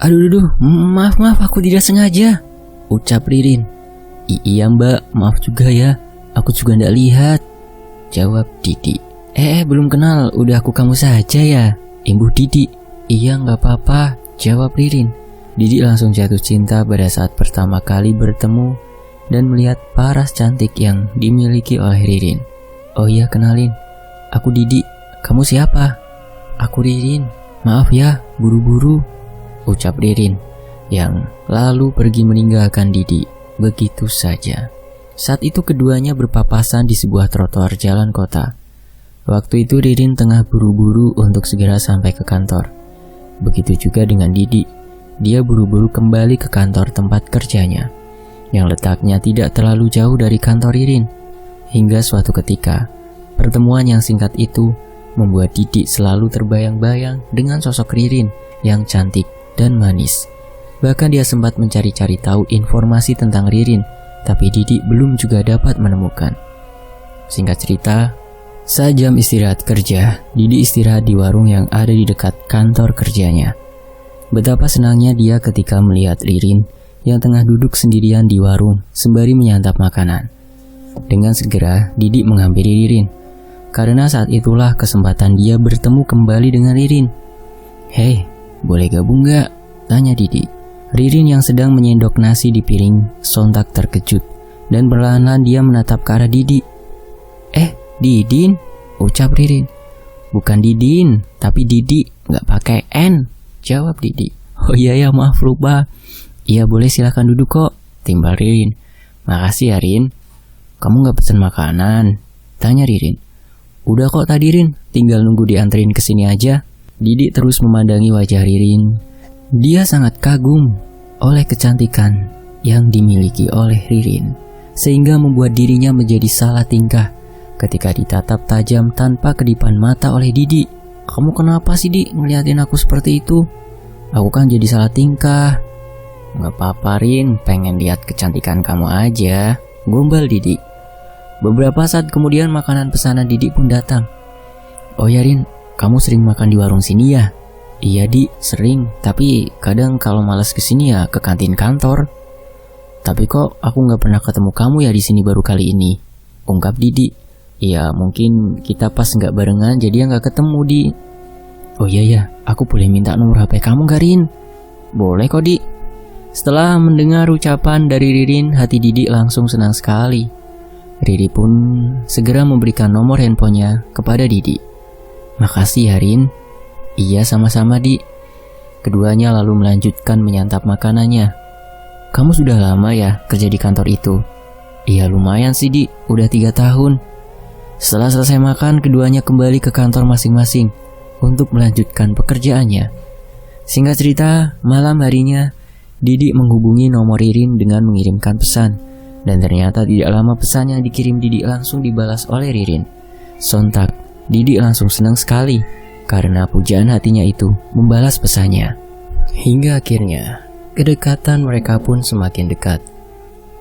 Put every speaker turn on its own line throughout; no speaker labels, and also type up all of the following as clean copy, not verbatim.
Aduh, maaf, aku tidak sengaja, ucap Ririn. Iya mbak, maaf juga ya, aku juga ndak lihat, jawab Didi. Belum kenal, udah aku kamu saja ya, imbuh Didi. Iya nggak apa-apa, jawab Ririn. Didi langsung jatuh cinta pada saat pertama kali bertemu dan melihat paras cantik yang dimiliki oleh Ririn. Oh iya, kenalin, aku Didi. Kamu siapa? Aku Ririn. Maaf ya, buru-buru, ucap Ririn yang lalu pergi meninggalkan Didi begitu saja. Saat itu keduanya berpapasan di sebuah trotoar jalan kota. Waktu itu Ririn tengah buru-buru untuk segera sampai ke kantor. Begitu juga dengan Didi. Dia buru-buru kembali ke kantor tempat kerjanya, yang letaknya tidak terlalu jauh dari kantor Ririn. Hingga suatu ketika, pertemuan yang singkat itu membuat Didi selalu terbayang-bayang dengan sosok Ririn yang cantik dan manis. Bahkan dia sempat mencari-cari tahu informasi tentang Ririn, tapi Didi belum juga dapat menemukan. Singkat cerita, saat jam istirahat kerja, Didi istirahat di warung yang ada di dekat kantor kerjanya. Betapa senangnya dia ketika melihat Ririn yang tengah duduk sendirian di warung sembari menyantap makanan. Dengan segera, Didi menghampiri Ririn, karena saat itulah kesempatan dia bertemu kembali dengan Ririn. Hei, boleh gabung gak? Tanya Didi. Ririn yang sedang menyendok nasi di piring sontak terkejut dan perlahan-lahan dia menatap ke arah Didi. Didin, ucap Ririn. Bukan Didin, tapi Didi, gak pakai N, jawab Didi. Oh iya ya, maaf lupa. Iya boleh, silakan duduk kok, timbal Ririn. Makasih ya Rin. Kamu gak pesen makanan? Tanya Ririn. Udah kok tadi Rin, tinggal nunggu dianterin kesini aja. Didi terus memandangi wajah Ririn. Dia sangat kagum oleh kecantikan yang dimiliki oleh Ririn, sehingga membuat dirinya menjadi salah tingkah ketika ditatap tajam tanpa kedipan mata oleh Didi. Kamu kenapa sih Di ngeliatin aku seperti itu? Aku kan jadi salah tingkah. Gak apa-apa Rin, pengen lihat kecantikan kamu aja, gombal Didi. Beberapa saat kemudian makanan pesanan Didi pun datang. Oh ya Rin, kamu sering makan di warung sini ya? Iya Di, sering, tapi kadang kalau malas kesini ya ke kantin kantor. Tapi kok aku gak pernah ketemu kamu ya di sini baru kali ini, ungkap Didi. Ya mungkin kita pas gak barengan jadi gak ketemu Di. Oh iya ya, aku boleh minta nomor HP kamu gak Rin? Boleh kok Di. Setelah mendengar ucapan dari Ririn, hati Didi langsung senang sekali. Riri pun segera memberikan nomor handphonenya kepada Didi. Makasih ya Rin. Iya sama-sama Di. Keduanya lalu melanjutkan menyantap makanannya. Kamu sudah lama ya kerja di kantor itu? Iya lumayan sih Di, udah 3 tahun. Setelah selesai makan, keduanya kembali ke kantor masing-masing untuk melanjutkan pekerjaannya. Singkat cerita, malam harinya Didi menghubungi nomor Ririn dengan mengirimkan pesan, dan ternyata tidak lama pesan yang dikirim Didi langsung dibalas oleh Ririn. Sontak, Didi langsung senang sekali karena pujaan hatinya itu membalas pesannya. Hingga akhirnya kedekatan mereka pun semakin dekat.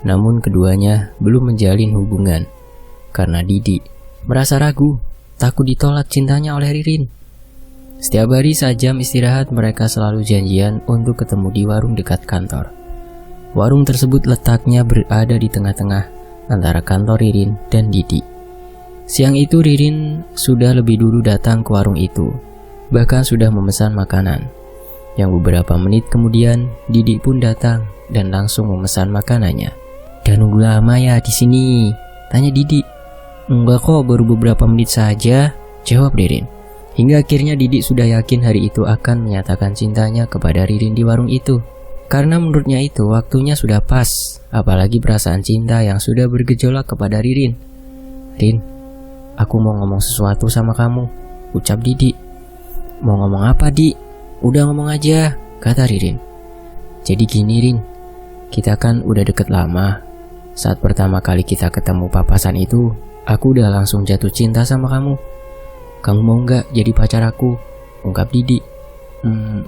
Namun keduanya belum menjalin hubungan karena Didi merasa ragu, takut ditolak cintanya oleh Ririn. Setiap hari saat jam istirahat mereka selalu janjian untuk ketemu di warung dekat kantor. Warung tersebut letaknya berada di tengah-tengah antara kantor Ririn dan Didi. Siang itu Ririn sudah lebih dulu datang ke warung itu, bahkan sudah memesan makanan. Yang beberapa menit kemudian Didi pun datang dan langsung memesan makanannya. "Dan nunggu lama ya di sini?" tanya Didi. "Enggak kok, baru beberapa menit saja," jawab Ririn. Hingga akhirnya Didi sudah yakin hari itu akan menyatakan cintanya kepada Ririn di warung itu. Karena menurutnya itu waktunya sudah pas, apalagi perasaan cinta yang sudah bergejolak kepada Ririn. "Rin, aku mau ngomong sesuatu sama kamu," ucap Didi. "Mau ngomong apa Di? Udah ngomong aja," kata Ririn. "Jadi gini Rin, kita kan udah deket lama. Saat pertama kali kita ketemu papasan itu, aku udah langsung jatuh cinta sama kamu. Kamu mau gak jadi pacar aku?" ungkap Didi.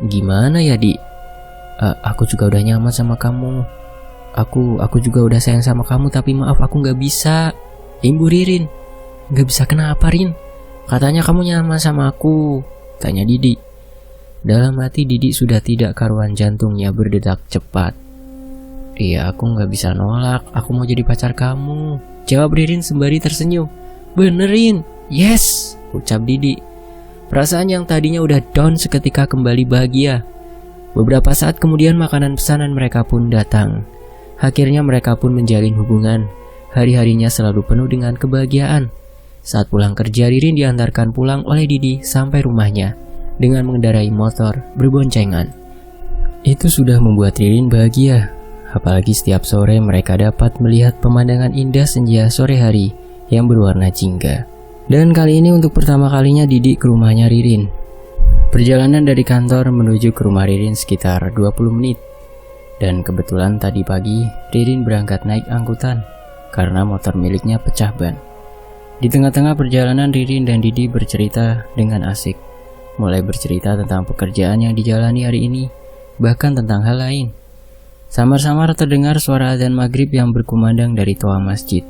Gimana ya Di? Aku juga udah nyaman sama kamu. Aku juga udah sayang sama kamu, tapi maaf aku gak bisa," imbuh Ririn. "Gak bisa kenapa Rin? Katanya kamu nyaman sama aku," tanya Didi. Dalam hati Didi sudah tidak karuan, jantungnya berdetak cepat. Iya, aku gak bisa nolak, aku mau jadi pacar kamu, jawab Ririn sembari tersenyum. Benerin, yes, ucap Didi. Perasaan yang tadinya udah down seketika kembali bahagia. Beberapa saat kemudian makanan pesanan mereka pun datang. Akhirnya mereka pun menjalin hubungan. Hari-harinya selalu penuh dengan kebahagiaan. Saat pulang kerja, Ririn diantarkan pulang oleh Didi sampai rumahnya dengan mengendarai motor berboncengan. Itu sudah membuat Ririn bahagia. Apalagi setiap sore mereka dapat melihat pemandangan indah senja sore hari yang berwarna jingga. Dan kali ini untuk pertama kalinya Didi ke rumahnya Ririn. Perjalanan dari kantor menuju ke rumah Ririn sekitar 20 menit. Dan kebetulan tadi pagi Ririn berangkat naik angkutan karena motor miliknya pecah ban. Di tengah-tengah perjalanan Ririn dan Didi bercerita dengan asik. Mulai bercerita tentang pekerjaan yang dijalani hari ini, bahkan tentang hal lain. Samar-samar terdengar suara adzan maghrib yang berkumandang dari toa masjid.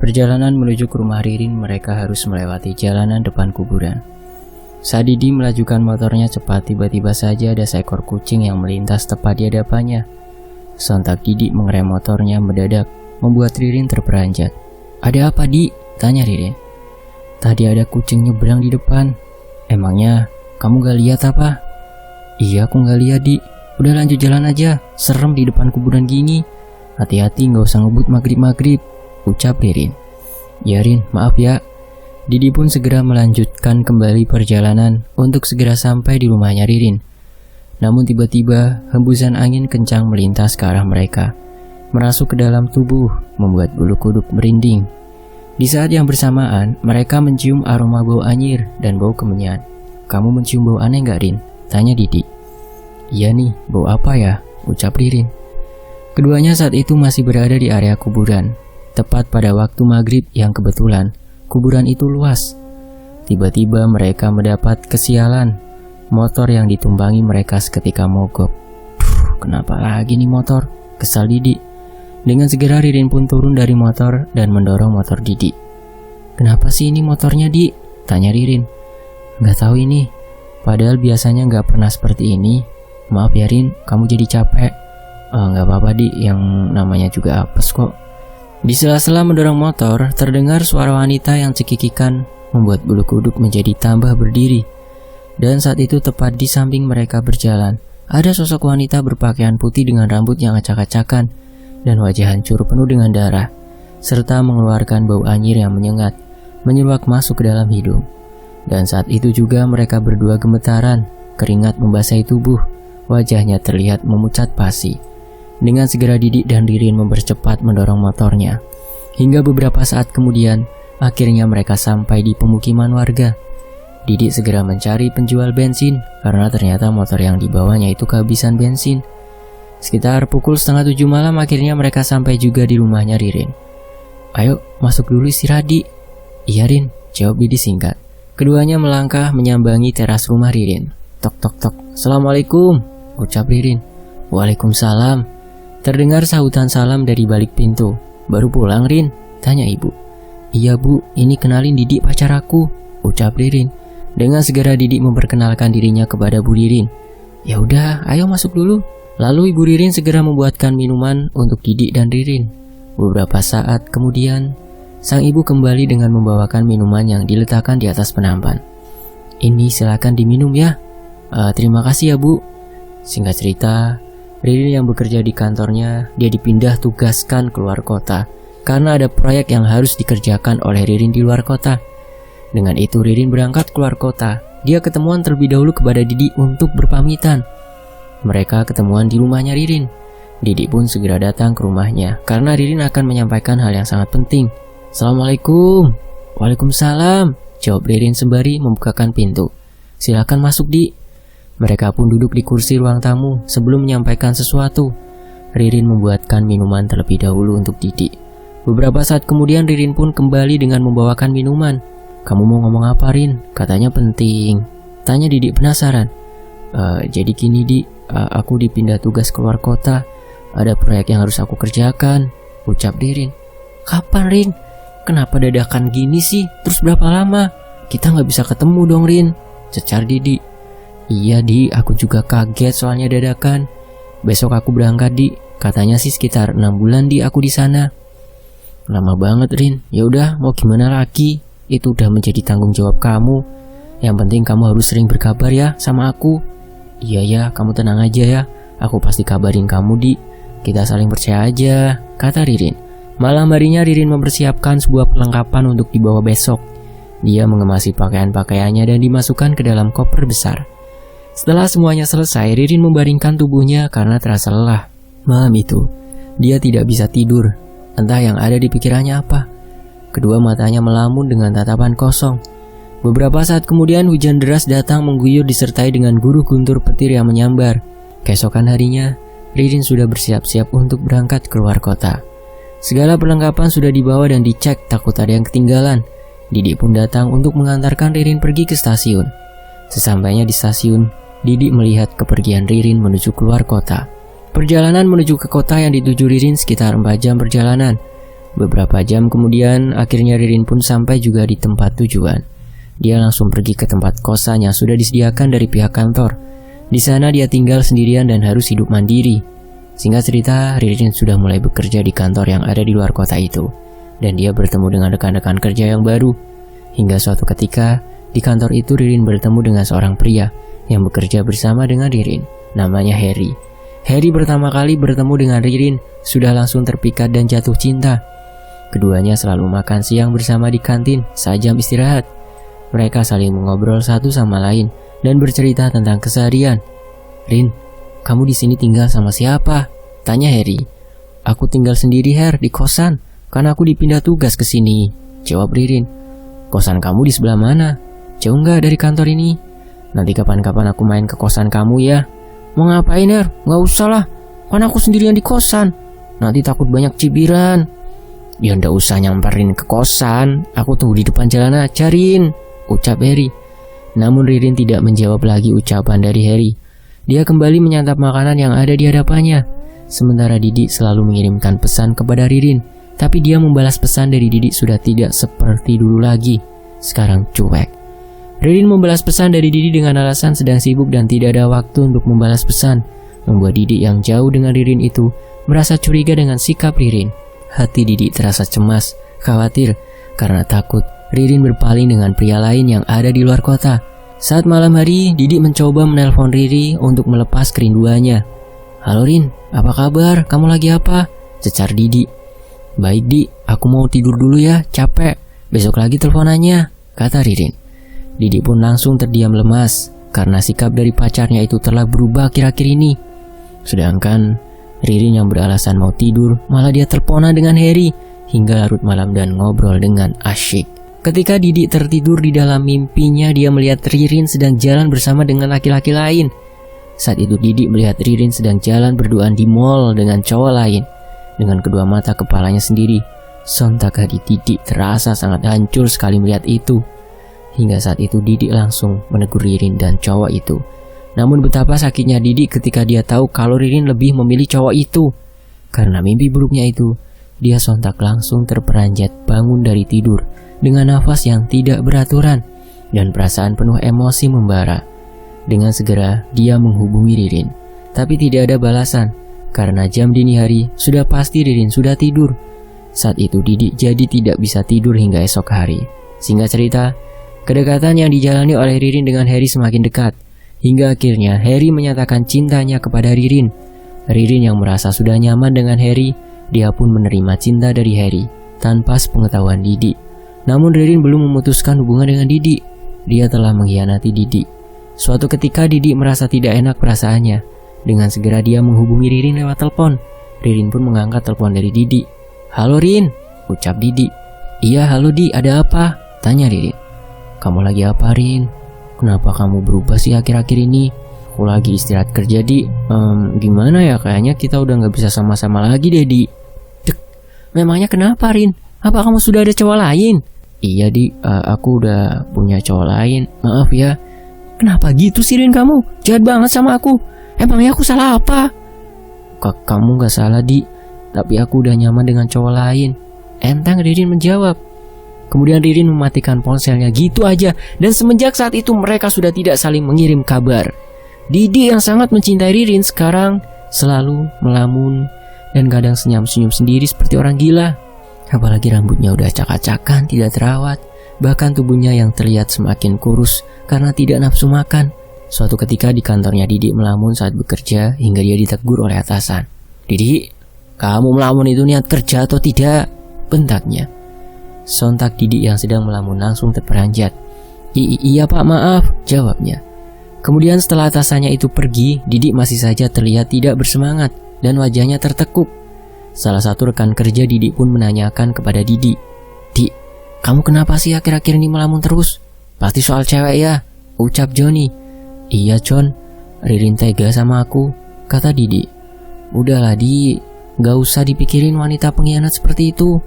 Perjalanan menuju ke rumah Ririn, mereka harus melewati jalanan depan kuburan. Saat Didi melajukan motornya cepat, tiba-tiba saja ada seekor kucing yang melintas tepat di hadapannya. Sontak Didi mengerem motornya mendadak, membuat Ririn terperanjat. Ada apa, Di? Tanya Ririn. Tadi ada kucing nyebrang di depan. Emangnya kamu gak lihat apa? Iya, aku gak lihat, Di. Udah lanjut jalan aja, serem di depan kuburan gini. Hati-hati, gak usah ngebut maghrib-maghrib, ucap Ririn. Ya Rin, maaf ya. Didi pun segera melanjutkan kembali perjalanan untuk segera sampai di rumahnya Ririn. Namun tiba-tiba hembusan angin kencang melintas ke arah mereka, merasuk ke dalam tubuh, membuat bulu kuduk merinding. Di saat yang bersamaan, mereka mencium aroma bau anyir dan bau kemenyan. Kamu mencium bau aneh gak, Rin? Tanya Didi. Iya nih, bau apa ya? Ucap Ririn. Keduanya saat itu masih berada di area kuburan, tepat pada waktu maghrib yang kebetulan kuburan itu luas. Tiba-tiba mereka mendapat kesialan. Motor yang ditumpangi mereka seketika mogok. Kenapa lagi nih motor? Kesal Didi. Dengan segera Ririn pun turun dari motor dan mendorong motor Didi. Kenapa sih ini motornya, Di? Tanya Ririn. Gak tahu ini. Padahal biasanya gak pernah seperti ini. Maaf ya Rin, kamu jadi capek. Gak apa-apa, Di, yang namanya juga apes kok. Di sela-sela mendorong motor, terdengar suara wanita yang cekikikan, membuat bulu kuduk menjadi tambah berdiri. Dan saat itu tepat di samping mereka berjalan, ada sosok wanita berpakaian putih dengan rambut yang acak-acakan dan wajah hancur penuh dengan darah, serta mengeluarkan bau anyir yang menyengat, menyeluak masuk ke dalam hidung. Dan saat itu juga mereka berdua gemetaran, keringat membasahi tubuh, wajahnya terlihat memucat pasi. Dengan segera Didi dan Ririn mempercepat mendorong motornya. Hingga beberapa saat kemudian, akhirnya mereka sampai di pemukiman warga. Didi segera mencari penjual bensin, karena ternyata motor yang dibawanya itu kehabisan bensin. Sekitar pukul 6:30 malam akhirnya mereka sampai juga di rumahnya Ririn. Ayo masuk dulu istirahat, Di. Iya Rin, jawab Didi singkat. Keduanya melangkah menyambangi teras rumah Ririn. Tok tok tok. Assalamualaikum, ucap Ririn. Waalaikumsalam. Terdengar sahutan salam dari balik pintu. Baru pulang Rin? Tanya ibu. Iya Bu, ini kenalin Didi pacar aku, ucap Ririn. Dengan segera Didi memperkenalkan dirinya kepada Bu Ririn. Ya udah, ayo masuk dulu. Lalu Ibu Ririn segera membuatkan minuman untuk Didi dan Ririn. Beberapa saat kemudian, sang ibu kembali dengan membawakan minuman yang diletakkan di atas penampan. Ini silakan diminum ya. Terima kasih ya Bu. Singkat cerita, Ririn yang bekerja di kantornya, dia dipindah tugaskan keluar kota karena ada proyek yang harus dikerjakan oleh Ririn di luar kota. Dengan itu Ririn berangkat keluar kota. Dia ketemuan terlebih dahulu kepada Didi untuk berpamitan. Mereka ketemuan di rumahnya Ririn. Didi pun segera datang ke rumahnya karena Ririn akan menyampaikan hal yang sangat penting. Assalamualaikum. Waalaikumsalam, jawab Ririn sembari membukakan pintu. Silakan masuk, Di. Mereka pun duduk di kursi ruang tamu sebelum menyampaikan sesuatu. Ririn membuatkan minuman terlebih dahulu untuk Didi. Beberapa saat kemudian Ririn pun kembali dengan membawakan minuman. Kamu mau ngomong apa, Rin? Katanya penting. Tanya Didi penasaran. Jadi gini, Di. Aku dipindah tugas keluar kota. Ada proyek yang harus aku kerjakan, ucap Ririn. Kapan, Rin? Kenapa dadakan gini sih? Terus berapa lama? Kita gak bisa ketemu dong, Rin, cecar Didi. Iya Di, aku juga kaget soalnya dadakan. Besok aku berangkat Di, katanya sih sekitar 6 bulan Di aku di sana. Lama banget Rin, ya udah mau gimana lagi, itu udah menjadi tanggung jawab kamu. Yang penting kamu harus sering berkabar ya sama aku. Iya ya, kamu tenang aja ya, aku pasti kabarin kamu Di. Kita saling percaya aja, kata Ririn. Malam harinya Ririn mempersiapkan sebuah perlengkapan untuk dibawa besok. Dia mengemasi pakaian-pakaiannya dan dimasukkan ke dalam koper besar. Setelah semuanya selesai, Ririn membaringkan tubuhnya karena terasa lelah. Malam itu, dia tidak bisa tidur. Entah yang ada di pikirannya apa. Kedua matanya melamun dengan tatapan kosong. Beberapa saat kemudian hujan deras datang mengguyur disertai dengan guruh guntur petir yang menyambar. Keesokan harinya, Ririn sudah bersiap-siap untuk berangkat keluar kota. Segala perlengkapan sudah dibawa dan dicek, takut ada yang ketinggalan. Didi pun datang untuk mengantarkan Ririn pergi ke stasiun. Sesampainya di stasiun, Didi melihat kepergian Ririn menuju keluar kota. Perjalanan menuju ke kota yang dituju Ririn sekitar 4 jam perjalanan. Beberapa jam kemudian, akhirnya Ririn pun sampai juga di tempat tujuan. Dia langsung pergi ke tempat kosan yang sudah disediakan dari pihak kantor. Di sana dia tinggal sendirian dan harus hidup mandiri. Singkat cerita, Ririn sudah mulai bekerja di kantor yang ada di luar kota itu. Dan dia bertemu dengan rekan-rekan kerja yang baru. Hingga suatu ketika, di kantor itu Ririn bertemu dengan seorang pria yang bekerja bersama dengan Ririn. Namanya Harry. Harry pertama kali bertemu dengan Ririn sudah langsung terpikat dan jatuh cinta. Keduanya selalu makan siang bersama di kantin saat jam istirahat. Mereka saling mengobrol satu sama lain dan bercerita tentang keseharian. Rin, kamu di sini tinggal sama siapa? Tanya Harry. Aku tinggal sendiri di kosan, karena aku dipindah tugas ke sini. Jawab Ririn. Kosan kamu di sebelah mana? Jauh nggak dari kantor ini? Nanti kapan-kapan aku main ke kosan kamu ya. Mau ngapain Nggak usah lah, kan aku sendirian di kosan. Nanti takut banyak cibiran. Ya ndak usah nyamperin ke kosan, aku tunggu di depan jalan aja Rin, ucap Harry. Namun Ririn tidak menjawab lagi ucapan dari Harry. Dia kembali menyantap makanan yang ada di hadapannya. Sementara Didi selalu mengirimkan pesan kepada Ririn. Tapi dia membalas pesan dari Didi sudah tidak seperti dulu lagi. Sekarang cuek. Ririn membalas pesan dari Didi dengan alasan sedang sibuk dan tidak ada waktu untuk membalas pesan. Membuat Didi yang jauh dengan Ririn itu merasa curiga dengan sikap Ririn. Hati Didi terasa cemas, khawatir, karena takut Ririn berpaling dengan pria lain yang ada di luar kota. Saat malam hari, Didi mencoba menelpon Riri untuk melepas kerinduannya. Halo Rin, apa kabar? Kamu lagi apa? Cecar Didi. Baik Di, aku mau tidur dulu ya, capek. Besok lagi teleponannya, kata Ririn. Didi pun langsung terdiam lemas karena sikap dari pacarnya itu telah berubah akhir-akhir ini. Sedangkan Ririn yang beralasan mau tidur, malah dia teleponan dengan Harry hingga larut malam dan ngobrol dengan asyik. Ketika Didi tertidur di dalam mimpinya, dia melihat Ririn sedang jalan bersama dengan laki-laki lain. Saat itu Didi melihat Ririn sedang jalan berduaan di mall dengan cowok lain. Dengan kedua mata kepalanya sendiri, sontak hati Didi terasa sangat hancur sekali melihat itu. Hingga saat itu Didi langsung menegur Ririn dan cowok itu. Namun betapa sakitnya Didi ketika dia tahu kalau Ririn lebih memilih cowok itu. Karena mimpi buruknya itu, dia sontak langsung terperanjat bangun dari tidur dengan nafas yang tidak beraturan dan perasaan penuh emosi membara. Dengan segera dia menghubungi Ririn, tapi tidak ada balasan karena jam dini hari sudah pasti Ririn sudah tidur. Saat itu Didi jadi tidak bisa tidur hingga esok hari. Singkat cerita, kedekatan yang dijalani oleh Ririn dengan Harry semakin dekat, hingga akhirnya Harry menyatakan cintanya kepada Ririn. Ririn yang merasa sudah nyaman dengan Harry, dia pun menerima cinta dari Harry tanpa sepengetahuan Didi. Namun Ririn belum memutuskan hubungan dengan Didi. Dia telah mengkhianati Didi. Suatu ketika Didi merasa tidak enak perasaannya. Dengan segera dia menghubungi Ririn lewat telepon. Ririn pun mengangkat telepon dari Didi. Halo Rin, ucap Didi. Iya halo Di, ada apa? Tanya Ririn. Kamu lagi apa Rin? Kenapa kamu berubah sih akhir-akhir ini? Aku lagi istirahat kerja Di. Gimana ya, kayaknya kita udah gak bisa sama-sama lagi deh Di. Dek, memangnya kenapa Rin? Apa kamu sudah ada cowok lain? Iya Di, aku udah punya cowok lain. Maaf ya. Kenapa gitu sih Rin kamu? Jahat banget sama aku. Emangnya aku salah apa? Kamu gak salah Di, tapi aku udah nyaman dengan cowok lain. Entang Ririn menjawab. Kemudian Ririn mematikan ponselnya gitu aja. Dan semenjak saat itu mereka sudah tidak saling mengirim kabar. Didi yang sangat mencintai Ririn sekarang selalu melamun dan kadang senyum-senyum sendiri seperti orang gila. Apalagi rambutnya udah acak-acakan, tidak terawat. Bahkan tubuhnya yang terlihat semakin kurus karena tidak nafsu makan. Suatu ketika di kantornya Didi melamun saat bekerja hingga dia ditegur oleh atasan. "Didi, kamu melamun itu niat kerja atau tidak?" bentaknya. Sontak Didi yang sedang melamun langsung terperanjat. Iya pak, maaf," jawabnya. Kemudian setelah atasannya itu pergi, Didi masih saja terlihat tidak bersemangat dan wajahnya tertekuk. Salah satu rekan kerja Didi pun menanyakan kepada Didi, "Di, kamu kenapa sih akhir-akhir ini melamun terus? Pasti soal cewek ya?" ucap Joni. "Iya John, Ririn tega sama aku," kata Didi. "Udahlah Di, gak usah dipikirin wanita pengkhianat seperti itu.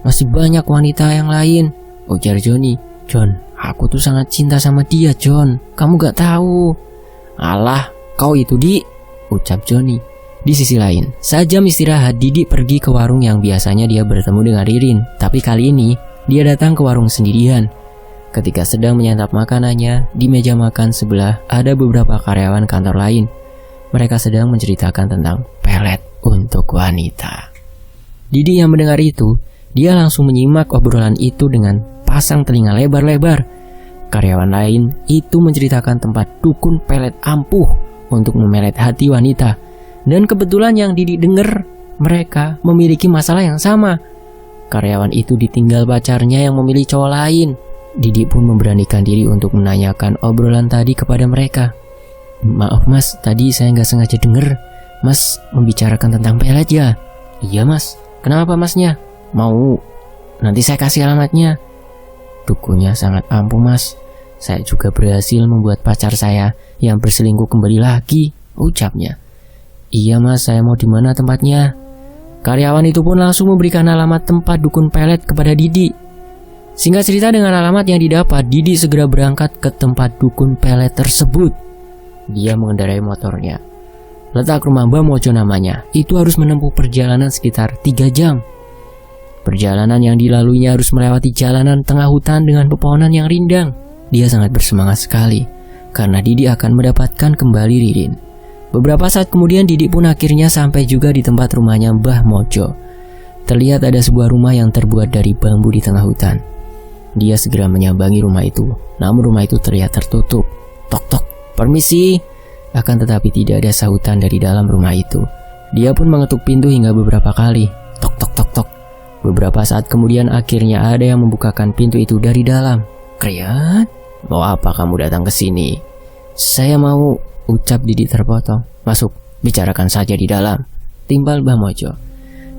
Masih banyak wanita yang lain," ujar Joni. "John, aku tuh sangat cinta sama dia John, kamu gak tahu." "Alah, kau itu Di," ucap Joni. Di sisi lain, saat jam istirahat Didi pergi ke warung yang biasanya dia bertemu dengan Ririn. Tapi kali ini, dia datang ke warung sendirian. Ketika sedang menyantap makanannya, di meja makan sebelah ada beberapa karyawan kantor lain. Mereka sedang menceritakan tentang pelet untuk wanita. Didi yang mendengar itu, dia langsung menyimak obrolan itu dengan pasang telinga lebar-lebar. Karyawan lain itu menceritakan tempat dukun pelet ampuh untuk memelet hati wanita. Dan kebetulan yang Didi dengar, mereka memiliki masalah yang sama. Karyawan itu ditinggal pacarnya yang memilih cowok lain. Didi pun memberanikan diri untuk menanyakan obrolan tadi kepada mereka. "Maaf mas, tadi saya nggak sengaja denger. Mas membicarakan tentang pelet ya?" "Iya mas." "Kenapa masnya?" "Mau, nanti saya kasih alamatnya." "Dukunnya sangat ampuh mas. Saya juga berhasil membuat pacar saya yang berselingkuh kembali lagi," ucapnya. "Iya mas, saya mau di mana tempatnya?" Karyawan itu pun langsung memberikan alamat tempat dukun pelet kepada Didi. Singkat cerita, dengan alamat yang didapat, Didi segera berangkat ke tempat dukun pelet tersebut. Dia mengendarai motornya. Letak rumah Mbah Mojo namanya. Itu harus menempuh perjalanan sekitar 3 jam. Perjalanan yang dilaluinya harus melewati jalanan tengah hutan dengan pepohonan yang rindang. Dia sangat bersemangat sekali karena Didi akan mendapatkan kembali Ririn. Beberapa saat kemudian Didi pun akhirnya sampai juga di tempat rumahnya Mbah Mojo. Terlihat ada sebuah rumah yang terbuat dari bambu di tengah hutan. Dia segera menyambangi rumah itu, namun rumah itu terlihat tertutup. "Tok-tok, permisi." Akan tetapi tidak ada sahutan dari dalam rumah itu. Dia pun mengetuk pintu hingga beberapa kali. Tok-tok-tok-tok. Beberapa saat kemudian akhirnya ada yang membukakan pintu itu dari dalam. "Krian, mau apa kamu datang ke sini?" "Saya mau," ucap Didi terpotong. "Masuk, bicarakan saja di dalam," timpal Mbah Mojo.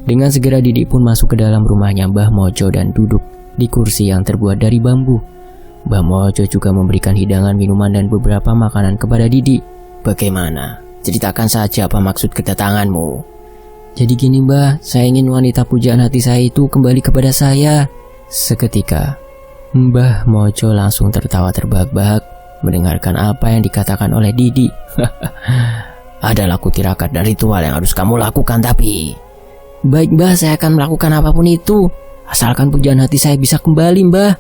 Dengan segera Didi pun masuk ke dalam rumahnya Mbah Mojo dan duduk di kursi yang terbuat dari bambu. Mbah Mojo juga memberikan hidangan minuman dan beberapa makanan kepada Didi. "Bagaimana? Ceritakan saja apa maksud kedatanganmu." "Jadi gini Mbah, saya ingin wanita pujaan hati saya itu kembali kepada saya." Seketika, Mbah Mojo langsung tertawa terbahak-bahak mendengarkan apa yang dikatakan oleh Didi. "Adalah kutirakat dan ritual yang harus kamu lakukan tapi..." "Baik Mbah, saya akan melakukan apapun itu. Asalkan pujaan hati saya bisa kembali Mbah."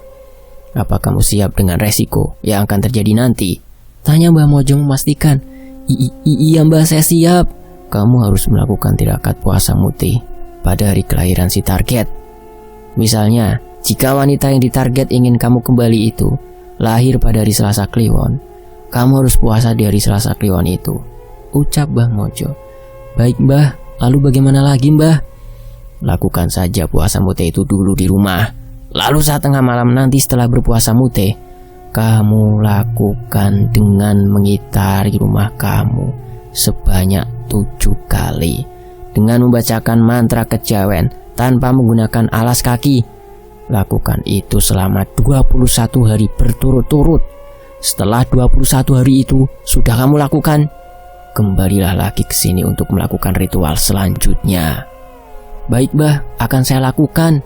"Apa kamu siap dengan resiko yang akan terjadi nanti?" tanya Mbah Mojo memastikan. Iya Mbah, saya siap." "Kamu harus melakukan tirakat puasa mutih pada hari kelahiran si target. Misalnya, jika wanita yang ditarget ingin kamu kembali itu lahir pada hari Selasa Kliwon, kamu harus puasa di hari Selasa Kliwon itu," ucap Mbah Mojo. "Baik Mbah, lalu bagaimana lagi Mbah?" "Lakukan saja puasa mute itu dulu di rumah. Lalu saat tengah malam nanti setelah berpuasa mute, kamu lakukan dengan mengitari rumah kamu sebanyak 7 kali dengan membacakan mantra kejawen tanpa menggunakan alas kaki. Lakukan itu selama 21 hari berturut-turut. Setelah 21 hari itu sudah kamu lakukan, kembalilah lagi ke sini untuk melakukan ritual selanjutnya." "Baik Mbah, akan saya lakukan."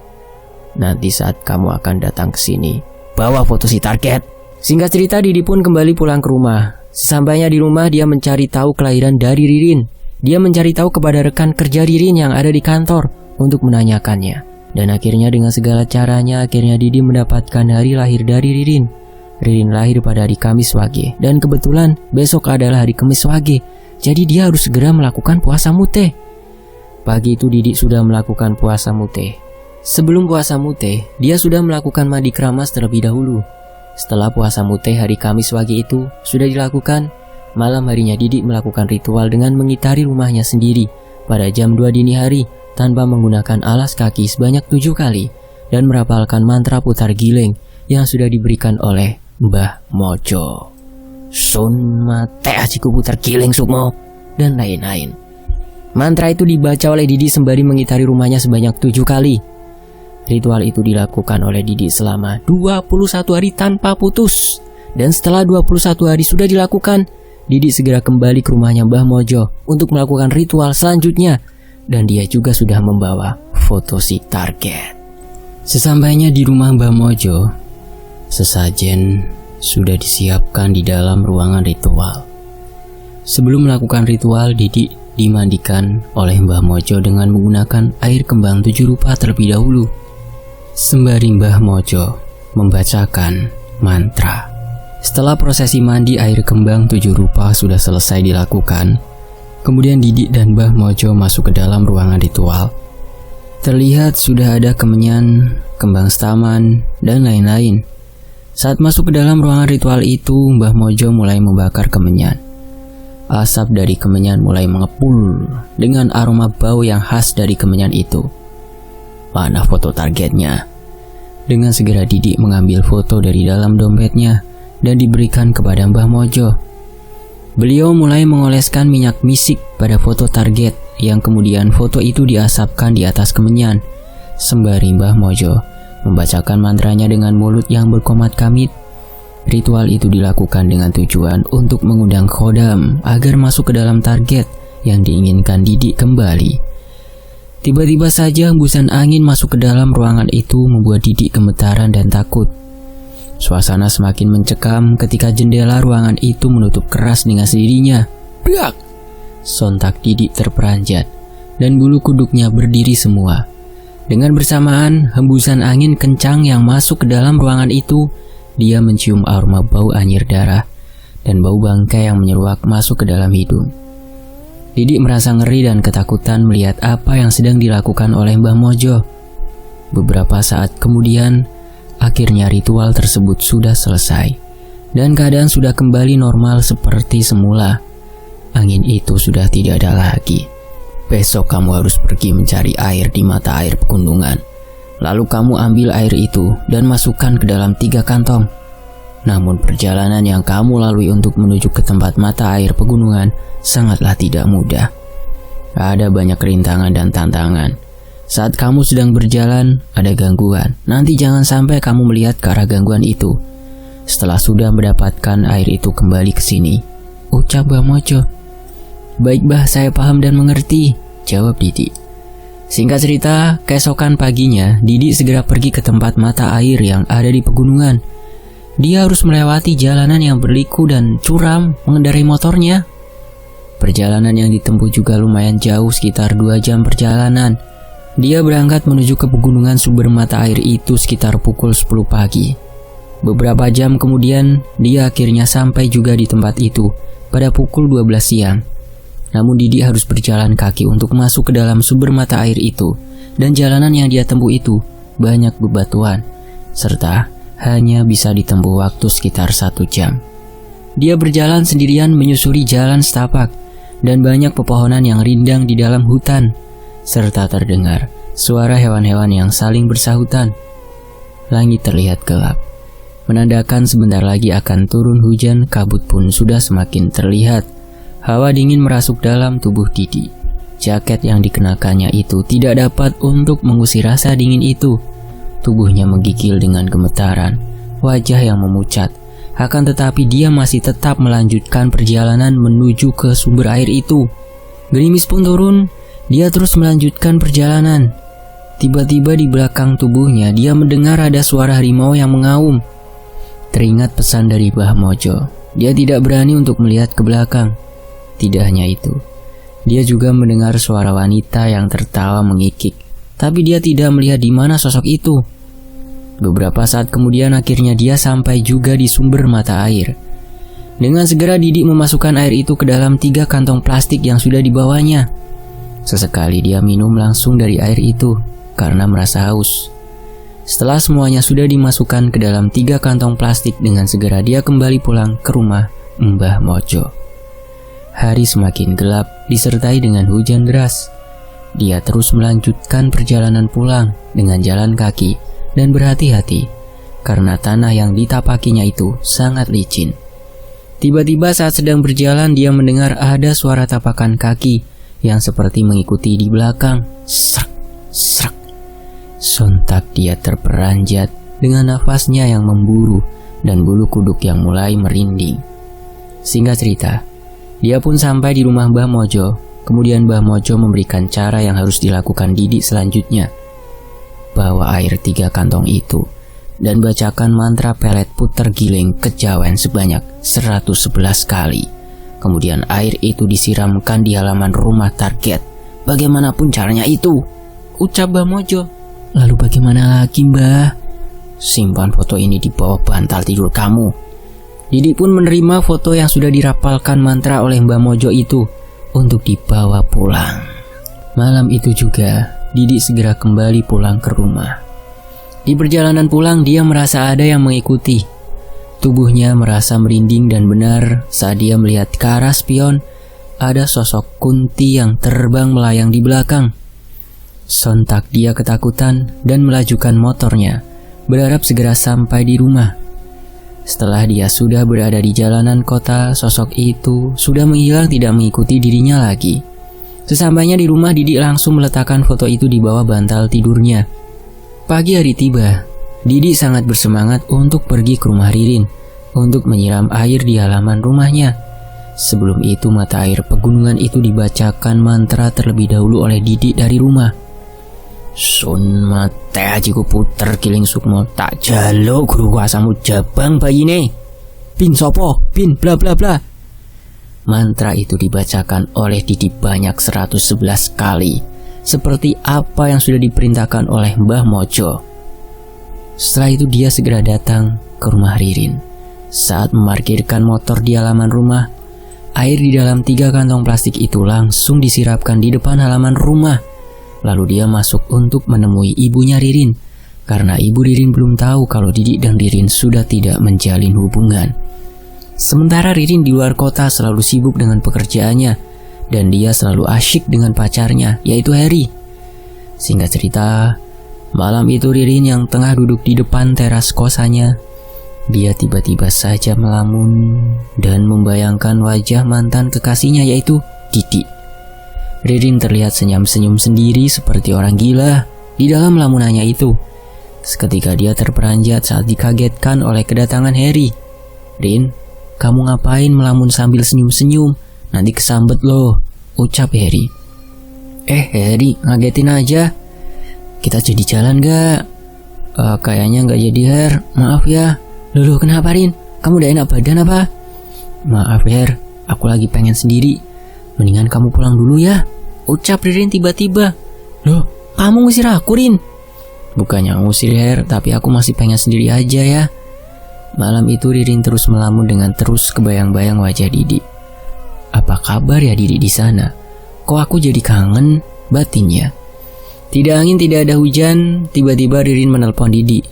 "Nanti saat kamu akan datang ke sini, bawa foto si target." Singkat cerita, Didi pun kembali pulang ke rumah. Sesampainya di rumah, dia mencari tahu kelahiran dari Ririn. Dia mencari tahu kepada rekan kerja Ririn yang ada di kantor untuk menanyakannya. Dan akhirnya dengan segala caranya, akhirnya Didi mendapatkan hari lahir dari Ririn. Ririn lahir pada hari Kamis Wage, dan kebetulan besok adalah hari Kamis Wage. Jadi dia harus segera melakukan puasa mute. Pagi itu Didi sudah melakukan puasa mute. Sebelum puasa mute, dia sudah melakukan mandi keramas terlebih dahulu. Setelah puasa mute hari Kamis Wage itu sudah dilakukan, malam harinya Didi melakukan ritual dengan mengitari rumahnya sendiri pada jam 2 dini hari tanpa menggunakan alas kaki sebanyak 7 kali dan merapalkan mantra putar giling yang sudah diberikan oleh Mbah Mojo. Sun mate ajiku putar giling sukmo dan lain-lain. Mantra itu dibaca oleh Didi sembari mengitari rumahnya sebanyak 7 kali. Ritual itu dilakukan oleh Didi selama 21 hari tanpa putus. Dan setelah 21 hari sudah dilakukan, Didi segera kembali ke rumahnya Mbah Mojo untuk melakukan ritual selanjutnya. Dan dia juga sudah membawa foto si target. Sesampainya di rumah Mbah Mojo, sesajen sudah disiapkan di dalam ruangan ritual. Sebelum melakukan ritual, Didi dimandikan oleh Mbah Mojo dengan menggunakan air kembang 7 rupa terlebih dahulu. Sembari Mbah Mojo membacakan mantra. Setelah prosesi mandi air kembang 7 rupa sudah selesai dilakukan, kemudian Didi dan Mbah Mojo masuk ke dalam ruangan ritual. Terlihat sudah ada kemenyan, kembang staman, dan lain-lain. Saat masuk ke dalam ruangan ritual itu, Mbah Mojo mulai membakar kemenyan. Asap dari kemenyan mulai mengepul dengan aroma bau yang khas dari kemenyan itu. Mana foto targetnya? Dengan segera Didi mengambil foto dari dalam dompetnya dan diberikan kepada Mbah Mojo. Beliau mulai mengoleskan minyak misik pada foto target yang kemudian foto itu diasapkan di atas kemenyan. Sembari Mbah Mojo membacakan mantranya dengan mulut yang berkomat kamit. Ritual itu dilakukan dengan tujuan untuk mengundang khodam agar masuk ke dalam target yang diinginkan Didi kembali. Tiba-tiba saja hembusan angin masuk ke dalam ruangan itu membuat Didi gemetaran dan takut. Suasana semakin mencekam ketika jendela ruangan itu menutup keras dengan sendirinya. Brak! Sontak Didi terperanjat dan bulu kuduknya berdiri semua. Dengan bersamaan, hembusan angin kencang yang masuk ke dalam ruangan itu, dia mencium aroma bau anyir darah dan bau bangkai yang menyeruak masuk ke dalam hidung. Didi merasa ngeri dan ketakutan melihat apa yang sedang dilakukan oleh Mbah Mojo. Beberapa saat kemudian, akhirnya ritual tersebut sudah selesai dan keadaan sudah kembali normal seperti semula. Angin itu sudah tidak ada lagi. Besok kamu harus pergi mencari air di mata air pegunungan. Lalu kamu ambil air itu dan masukkan ke dalam 3 kantong. Namun perjalanan yang kamu lalui untuk menuju ke tempat mata air pegunungan sangatlah tidak mudah. Ada banyak rintangan dan tantangan. Saat kamu sedang berjalan, ada gangguan. Nanti jangan sampai kamu melihat ke arah gangguan itu. Setelah sudah mendapatkan air itu kembali ke sini, ucap Mbah Mojo. Baik Bah, saya paham dan mengerti, jawab Didi. Singkat cerita, keesokan paginya, Didi segera pergi ke tempat mata air yang ada di pegunungan. Dia harus melewati jalanan yang berliku dan curam mengendarai motornya. Perjalanan yang ditempuh juga lumayan jauh, sekitar 2 jam perjalanan. Dia berangkat menuju ke pegunungan sumber mata air itu sekitar pukul 10 pagi. Beberapa jam kemudian, dia akhirnya sampai juga di tempat itu pada pukul 12 siang. Namun Didi harus berjalan kaki untuk masuk ke dalam sumber mata air itu, dan jalanan yang dia tempuh itu banyak bebatuan, serta hanya bisa ditempuh waktu sekitar 1 jam. Dia berjalan sendirian menyusuri jalan setapak, dan banyak pepohonan yang rindang di dalam hutan, serta terdengar suara hewan-hewan yang saling bersahutan. Langit terlihat gelap, menandakan sebentar lagi akan turun hujan. Kabut pun sudah semakin terlihat. Hawa dingin merasuk dalam tubuh Didi. Jaket yang dikenakannya itu tidak dapat untuk mengusir rasa dingin itu. Tubuhnya menggigil dengan gemetaran, wajah yang memucat. Akan tetapi dia masih tetap melanjutkan perjalanan menuju ke sumber air itu. Gerimis pun turun, dia terus melanjutkan perjalanan. Tiba-tiba di belakang tubuhnya dia mendengar ada suara harimau yang mengaum. Teringat pesan dari Mbah Mojo, dia tidak berani untuk melihat ke belakang. Tidak hanya itu, dia juga mendengar suara wanita yang tertawa mengikik. tapi dia tidak melihat di mana sosok itu. Beberapa saat kemudian akhirnya dia sampai juga di sumber mata air. Dengan segera Didi memasukkan air itu ke dalam 3 kantong plastik yang sudah dibawanya. Sesekali dia minum langsung dari air itu karena merasa haus. Setelah semuanya sudah dimasukkan ke dalam 3 kantong plastik, dengan segera dia kembali pulang ke rumah Mbah Mojo. Hari semakin gelap disertai dengan hujan deras. Dia terus melanjutkan perjalanan pulang dengan jalan kaki dan berhati-hati karena tanah yang ditapakinya itu sangat licin. Tiba-tiba saat sedang berjalan dia mendengar ada suara tapakan kaki yang seperti mengikuti di belakang. Srak, srak. Sontak dia terperanjat dengan nafasnya yang memburu dan bulu kuduk yang mulai merinding. Singkat cerita, dia pun sampai di rumah Mbah Mojo. Kemudian Mbah Mojo memberikan cara yang harus dilakukan Didi selanjutnya. Bawa air 3 kantong itu dan bacakan mantra pelet puter giling kejawen sebanyak 111 kali. Kemudian air itu disiramkan di halaman rumah target. Bagaimanapun caranya itu, ucap Mbah Mojo. Lalu bagaimana lagi, Mbah? Simpan foto ini di bawah bantal tidur kamu. Didi pun menerima foto yang sudah dirapalkan mantra oleh Mbah Mojo itu untuk dibawa pulang. Malam itu juga Didi segera kembali pulang ke rumah. Di perjalanan pulang dia merasa ada yang mengikuti. Tubuhnya merasa merinding dan benar saat dia melihat ke arah spion ada sosok Kunti yang terbang melayang di belakang. Sontak dia ketakutan dan melajukan motornya, berharap segera sampai di rumah. Setelah dia sudah berada di jalanan kota, sosok itu sudah menghilang, tidak mengikuti dirinya lagi. Sesampainya di rumah, Didi langsung meletakkan foto itu di bawah bantal tidurnya. Pagi hari tiba, Didi sangat bersemangat untuk pergi ke rumah Ririn untuk menyiram air di halaman rumahnya. Sebelum itu mata air pegunungan itu dibacakan mantra terlebih dahulu oleh Didi dari rumah. Sun mate ajiku puter giling sukmo tak jalo guru kuasamu jabang bayine. Bin sopo, bin bla bla bla. Mantra itu dibacakan oleh Didi banyak 111 kali, seperti apa yang sudah diperintahkan oleh Mbah Mojo. Setelah itu dia segera datang ke rumah Ririn. Saat memarkirkan motor di halaman rumah, air di dalam 3 kantong plastik itu langsung disirapkan di depan halaman rumah. Lalu dia masuk untuk menemui ibunya Ririn, karena ibu Ririn belum tahu kalau Didi dan Ririn sudah tidak menjalin hubungan. Sementara Ririn di luar kota selalu sibuk dengan pekerjaannya, dan dia selalu asyik dengan pacarnya, yaitu Harry. Singkat cerita, malam itu Ririn yang tengah duduk di depan teras kosannya, dia tiba-tiba saja melamun dan membayangkan wajah mantan kekasihnya, yaitu Didi. Ririn terlihat senyum-senyum sendiri seperti orang gila di dalam lamunannya itu. Seketika dia terperanjat saat dikagetkan oleh kedatangan Harry. Rin, kamu ngapain melamun sambil senyum-senyum? Nanti kesambet loh, ucap Harry. Harry, ngagetin aja. Kita jadi jalan gak? Kayaknya gak jadi, Her. Maaf ya. Loh, kenapa Rin? Kamu udah enak badan apa? Maaf Her, aku lagi pengen sendiri. Mendingan kamu pulang dulu ya, ucap Ririn tiba-tiba. Loh, kamu ngusir aku, Rin? Bukannya ngusir, Her, tapi aku masih pengen sendiri aja ya. Malam itu Ririn terus melamun dengan terus kebayang-bayang wajah Didi. Apa kabar ya Didi di sana? Kok aku jadi kangen, batinnya. Tidak angin, tidak ada hujan, tiba-tiba Ririn menelpon Didi.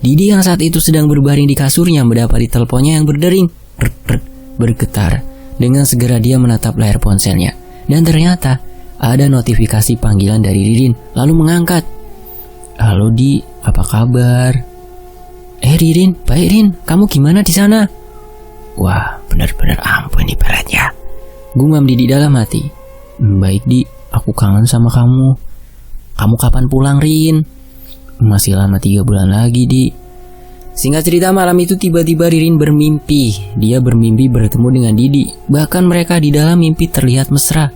Didi yang saat itu sedang berbaring di kasurnya mendapati teleponnya yang berdering, bergetar. Dengan segera dia menatap layar ponselnya, dan ternyata ada notifikasi panggilan dari Ririn, lalu mengangkat. Halo Di, apa kabar? Ririn, baik Rin, kamu gimana di sana? Wah, benar-benar ampun nih peletnya, gumam Didi dalam hati. Baik Di, aku kangen sama kamu. Kamu kapan pulang, Rin? Masih lama 3 bulan lagi, Di. Singkat cerita, malam itu tiba-tiba Ririn bermimpi. Dia bermimpi bertemu dengan Didi. Bahkan mereka di dalam mimpi terlihat mesra.